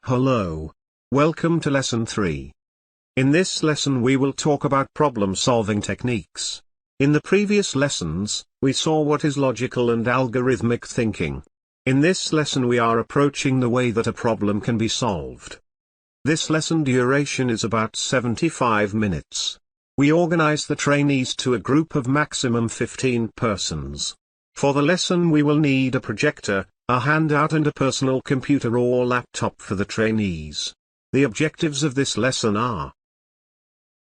Hello. Welcome to Lesson 3. In this lesson we will talk about problem-solving techniques. In the previous lessons, we saw what is logical and algorithmic thinking. In this lesson we are approaching the way that a problem can be solved. This lesson duration is about 75 minutes. We organize the trainees to a group of maximum 15 persons. For the lesson we will need a projector, a handout and a personal computer or laptop for the trainees. The objectives of this lesson are: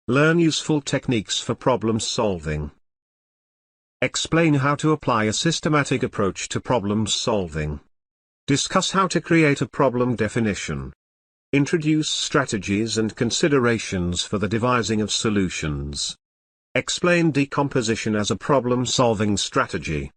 learn useful techniques for problem solving. Explain how to apply a systematic approach to problem solving. Discuss how to create a problem definition. Introduce strategies and considerations for the devising of solutions. Explain decomposition as a problem-solving strategy.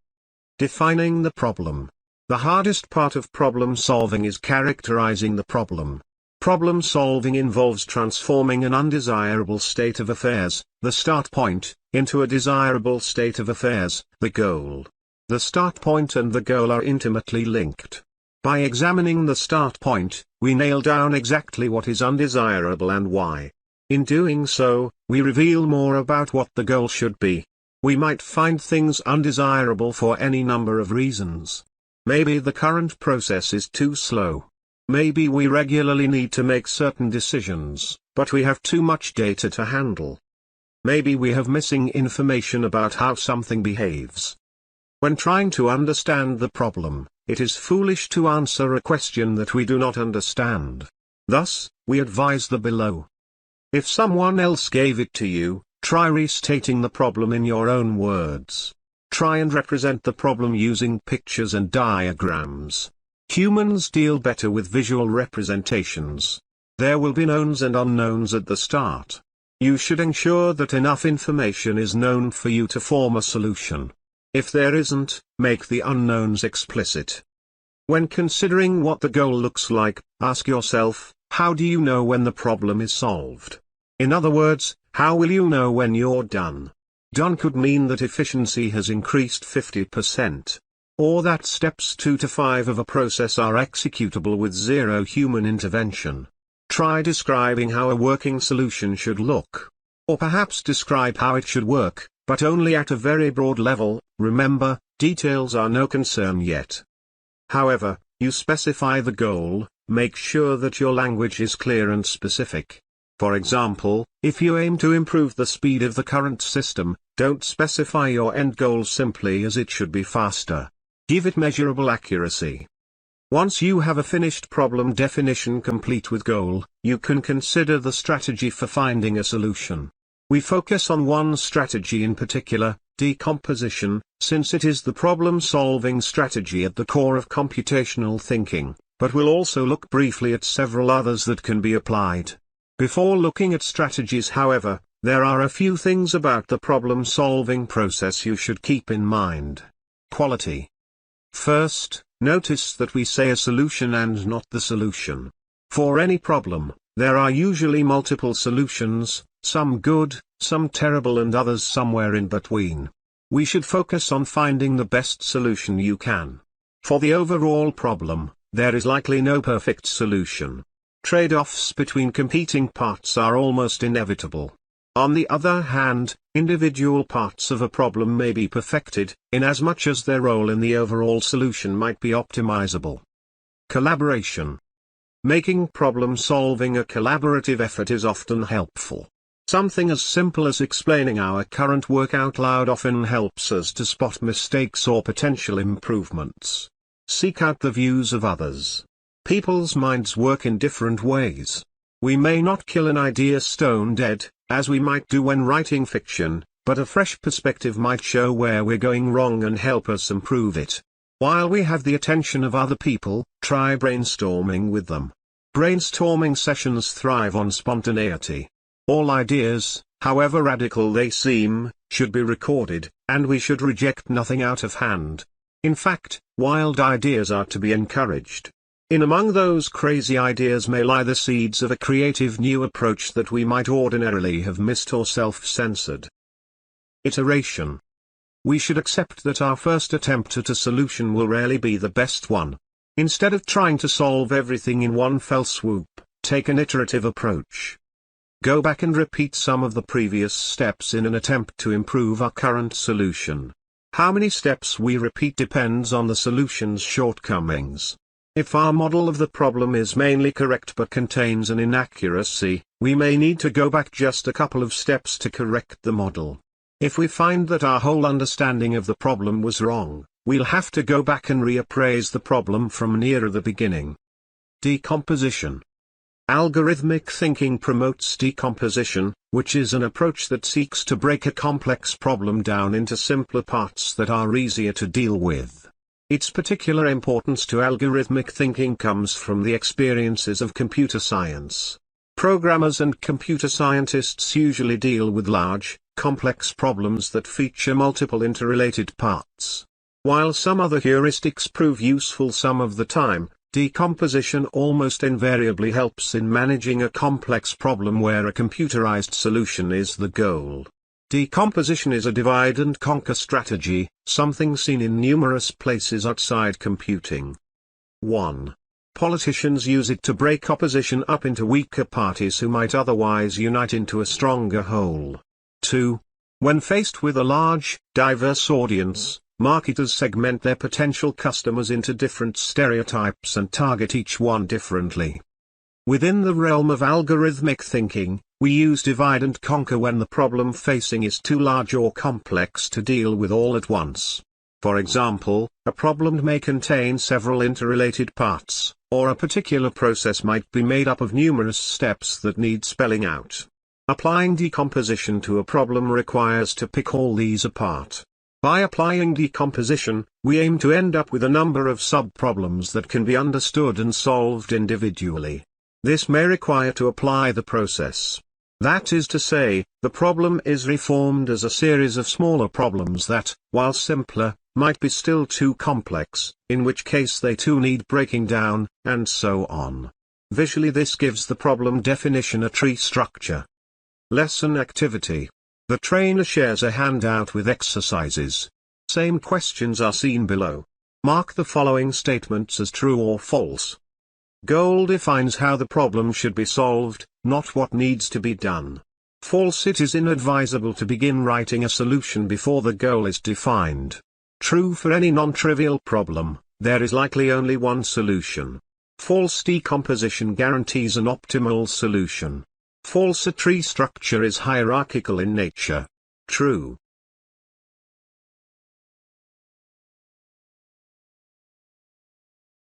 Defining the problem. The hardest part of problem solving is characterizing the problem. Problem solving involves transforming an undesirable state of affairs, the start point, into a desirable state of affairs, the goal. The start point and the goal are intimately linked. By examining the start point, we nail down exactly what is undesirable and why. In doing so, we reveal more about what the goal should be. We might find things undesirable for any number of reasons. Maybe the current process is too slow. Maybe we regularly need to make certain decisions, but we have too much data to handle. Maybe we have missing information about how something behaves. When trying to understand the problem, it is foolish to answer a question that we do not understand. Thus, we advise the below. If someone else gave it to you, try restating the problem in your own words. Try and represent the problem using pictures and diagrams. Humans deal better with visual representations. There will be knowns and unknowns at the start. You should ensure that enough information is known for you to form a solution. If there isn't, make the unknowns explicit. When considering what the goal looks like, ask yourself, how do you know when the problem is solved? In other words, how will you know when you're done? Done could mean that efficiency has increased 50%. Or that steps 2 to 5 of a process are executable with zero human intervention. Try describing how a working solution should look. Or perhaps describe how it should work, but only at a very broad level. Remember, details are no concern yet. However, you specify the goal, make sure that your language is clear and specific. For example, if you aim to improve the speed of the current system, don't specify your end goal simply as it should be faster. Give it measurable accuracy. Once you have a finished problem definition complete with goal, you can consider the strategy for finding a solution. We focus on one strategy in particular, decomposition, since it is the problem-solving strategy at the core of computational thinking, but we'll also look briefly at several others that can be applied. Before looking at strategies, however, there are a few things about the problem-solving process you should keep in mind. Quality. First, notice that we say a solution and not the solution. For any problem, there are usually multiple solutions, some good, some terrible and others somewhere in between. We should focus on finding the best solution you can. For the overall problem, there is likely no perfect solution. Trade-offs between competing parts are almost inevitable. On the other hand, individual parts of a problem may be perfected, inasmuch as their role in the overall solution might be optimizable. Collaboration. Making problem-solving a collaborative effort is often helpful. Something as simple as explaining our current work out loud often helps us to spot mistakes or potential improvements. Seek out the views of others. People's minds work in different ways. We may not kill an idea stone dead, as we might do when writing fiction, but a fresh perspective might show where we're going wrong and help us improve it. While we have the attention of other people, try brainstorming with them. Brainstorming sessions thrive on spontaneity. All ideas, however radical they seem, should be recorded, and we should reject nothing out of hand. In fact, wild ideas are to be encouraged. In among those crazy ideas may lie the seeds of a creative new approach that we might ordinarily have missed or self-censored. Iteration. We should accept that our first attempt at a solution will rarely be the best one. Instead of trying to solve everything in one fell swoop, take an iterative approach. Go back and repeat some of the previous steps in an attempt to improve our current solution. How many steps we repeat depends on the solution's shortcomings. If our model of the problem is mainly correct but contains an inaccuracy, we may need to go back just a couple of steps to correct the model. If we find that our whole understanding of the problem was wrong, we'll have to go back and reappraise the problem from nearer the beginning. Decomposition. Algorithmic thinking promotes decomposition, which is an approach that seeks to break a complex problem down into simpler parts that are easier to deal with. Its particular importance to algorithmic thinking comes from the experiences of computer science. Programmers and computer scientists usually deal with large, complex problems that feature multiple interrelated parts. While some other heuristics prove useful some of the time, decomposition almost invariably helps in managing a complex problem where a computerized solution is the goal. Decomposition is a divide-and-conquer strategy, something seen in numerous places outside computing. 1. Politicians use it to break opposition up into weaker parties who might otherwise unite into a stronger whole. 2. When faced with a large, diverse audience, marketers segment their potential customers into different stereotypes and target each one differently. Within the realm of algorithmic thinking, we use divide and conquer when the problem facing is too large or complex to deal with all at once. For example, a problem may contain several interrelated parts, or a particular process might be made up of numerous steps that need spelling out. Applying decomposition to a problem requires to pick all these apart. By applying decomposition, we aim to end up with a number of sub-problems that can be understood and solved individually. This may require to apply the process. That is to say, the problem is reformed as a series of smaller problems that, while simpler, might be still too complex, in which case they too need breaking down, and so on. Visually this gives the problem definition a tree structure. Lesson activity. The trainer shares a handout with exercises. Same questions are seen below. Mark the following statements as true or false. Goal defines how the problem should be solved, not what needs to be done. False: it is inadvisable to begin writing a solution before the goal is defined. True: for any non-trivial problem, there is likely only one solution. False: decomposition guarantees an optimal solution. False: a tree structure is hierarchical in nature. True: